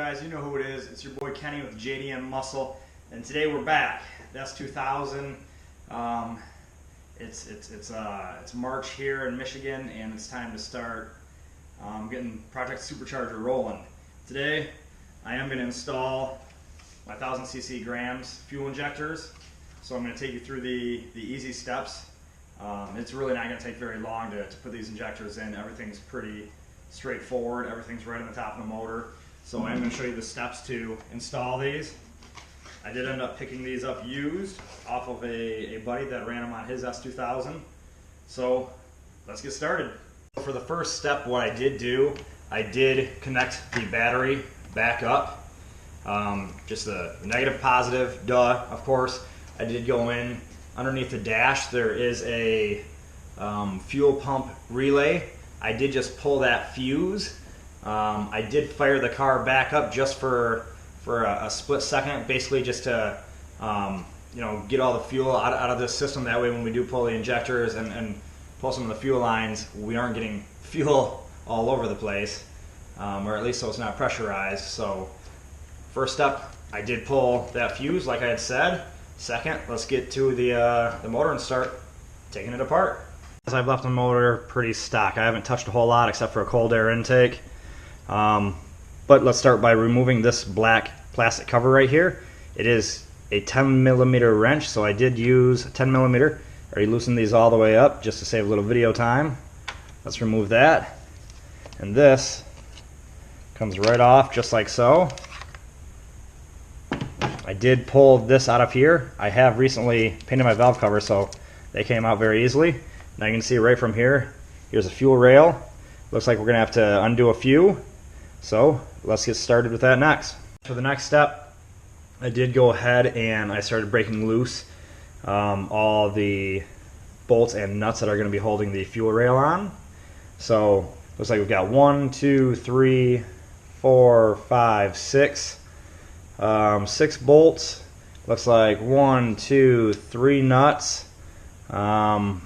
guys? You know who it is. It's your boy Kenny with JDM Muscle, and today we're back. The S2000. It's March here in Michigan, and it's time to start getting Project Supercharger rolling. Today, I am going to install my 1000cc grams fuel injectors. So I'm going to take you through the easy steps. It's really not going to take very long to put these injectors in. Everything's pretty straightforward. Everything's right on the top of the motor. So I'm going to show you the steps to install these. I did end up picking these up used off of a buddy that ran them on his S2000. So let's get started. For the first step, what I did do, I did connect the battery back up. Just the negative, positive, duh, of course. I did go in underneath the dash. There is a fuel pump relay. I did just pull that fuse. I did fire the car back up just for a split second, basically just to get all the fuel out of this system. That way when we do pull the injectors and pull some of the fuel lines, we aren't getting fuel all over the place, or at least so it's not pressurized. So first step, I did pull that fuse like I had said. Second, let's get to the motor and start taking it apart. As I've left the motor pretty stock. I haven't touched a whole lot except for a cold air intake. But let's start by removing this black plastic cover right here. It is a 10mm wrench, so I did use a 10mm. I already loosened these all the way up just to save a little video time. Let's remove that. And this comes right off just like so. I did pull this out of here. I have recently painted my valve cover, so they came out very easily. Now you can see right from here, here's a fuel rail. Looks like we're gonna have to undo a few. So let's get started with that next. For the next step, I did go ahead and I started breaking loose all the bolts and nuts that are gonna be holding the fuel rail on. So looks like we've got 1, 2, 3, 4, 5, 6. 6 bolts. Looks like 1, 2, 3 nuts. On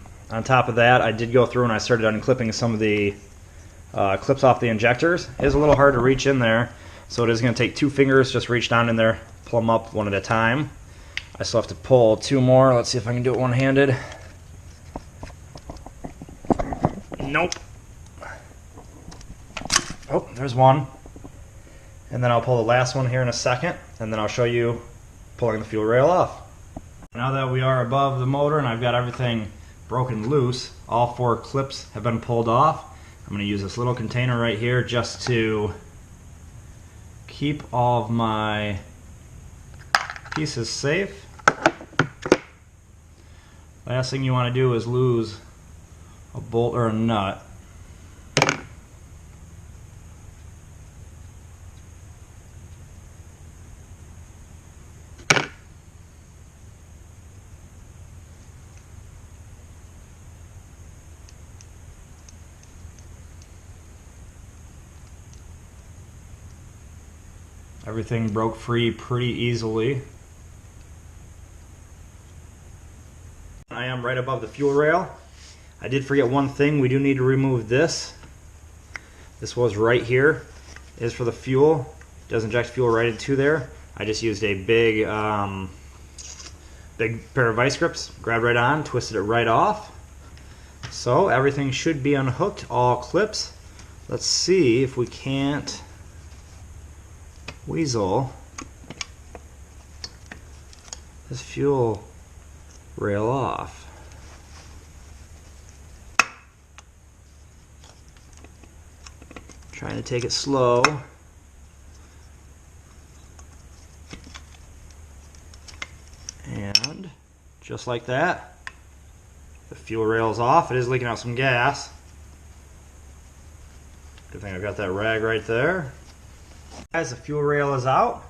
top of that, I did go through and I started unclipping some of the clips off the injectors. It is a little hard to reach in there, so it is going to take 2 fingers. Just reach down in there, pull them up one at a time. I still have to pull 2 more. Let's see if I can do it one-handed. Nope. Oh, there's one. And then I'll pull the last one here in a second, and then I'll show you pulling the fuel rail off. Now that we are above the motor and I've got everything broken loose, all 4 clips have been pulled off. I'm going to use this little container right here just to keep all of my pieces safe. Last thing you want to do is lose a bolt or a nut. Everything broke free pretty easily. I am right above the fuel rail. I did forget one thing. We do need to remove this. This was right here. It is for the fuel. It does inject fuel right into there. I just used a big pair of vice grips. Grabbed right on, twisted it right off. So everything should be unhooked, all clips. Let's see if we can't weasel this fuel rail off. Trying to take it slow. And just like that, the fuel rail is off. It is leaking out some gas. Good thing I've got that rag right there. As the fuel rail is out,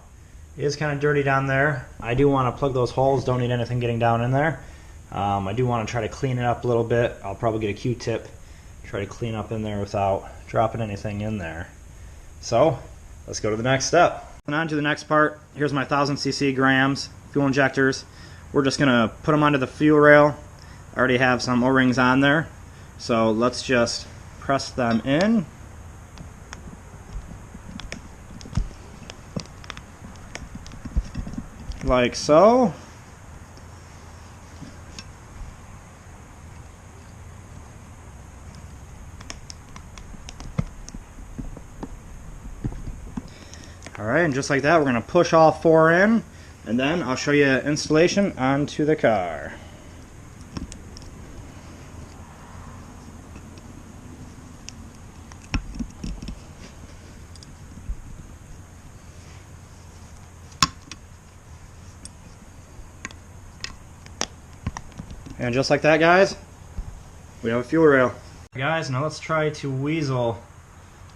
it is kind of dirty down there. I do want to plug those holes, don't need anything getting down in there. I do want to try to clean it up a little bit. I'll probably get a Q-tip, try to clean up in there without dropping anything in there. So let's go to the next step. And on to the next part. Here's my 1000cc grams fuel injectors. We're just going to put them onto the fuel rail. I already have some O-rings on there, so let's just press them in. like so. Alright, and just like that, we're going to push all 4 in, and then I'll show you installation onto the car. And just like that, guys, we have a fuel rail. Guys, now let's try to weasel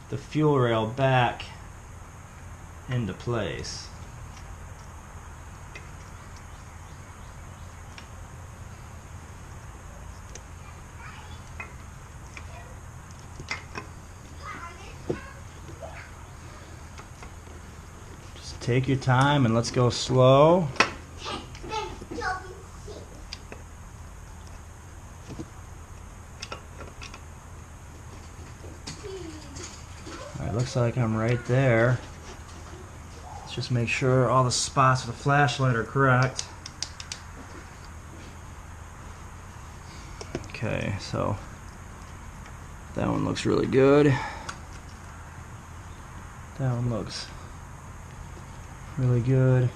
the fuel rail back into place. Just take your time and let's go slow. It looks like I'm right there. Let's just make sure all the spots with the flashlight are correct. Okay, so that one looks really good. That one looks really good.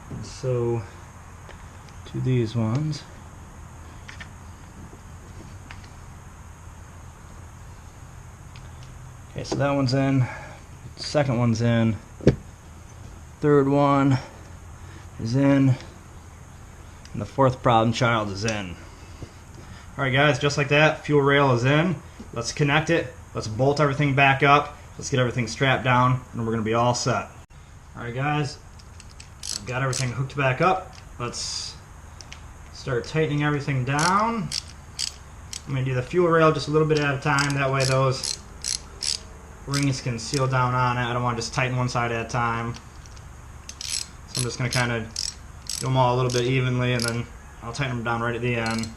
And so to these ones. Okay, so that one's in, second one's in, third one is in, and the fourth problem child is in. Alright guys, just like that, fuel rail is in. Let's connect it, let's bolt everything back up, let's get everything strapped down, and we're going to be all set. Alright guys, I've got everything hooked back up. Let's start tightening everything down. I'm going to do the fuel rail just a little bit at a time, that way those rings can seal down on it. I don't want to just tighten one side at a time. So I'm just going to kind of do them all a little bit evenly, and then I'll tighten them down right at the end.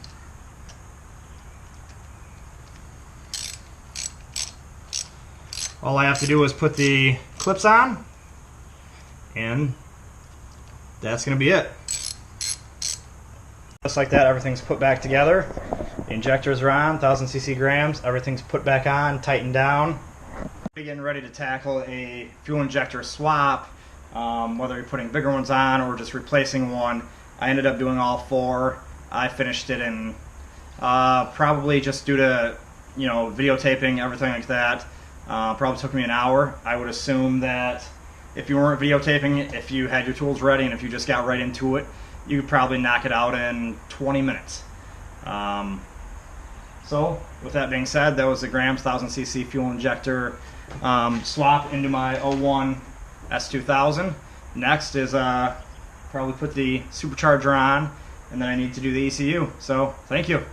All I have to do is put the clips on, and that's going to be it. Just like that, everything's put back together. The injectors are on, 1000cc grams, everything's put back on, tightened down. Getting ready to tackle a fuel injector swap, whether you're putting bigger ones on or just replacing one. I ended up doing all 4. I finished it in probably just due to videotaping, everything like that. Probably took me an hour. I would assume that if you weren't videotaping, if you had your tools ready and if you just got right into it, you could probably knock it out in 20 minutes. So with that being said, that was the Grams 1000cc fuel injector swap into my 01 S2000. Next is probably put the supercharger on, and then I need to do the ECU. So thank you.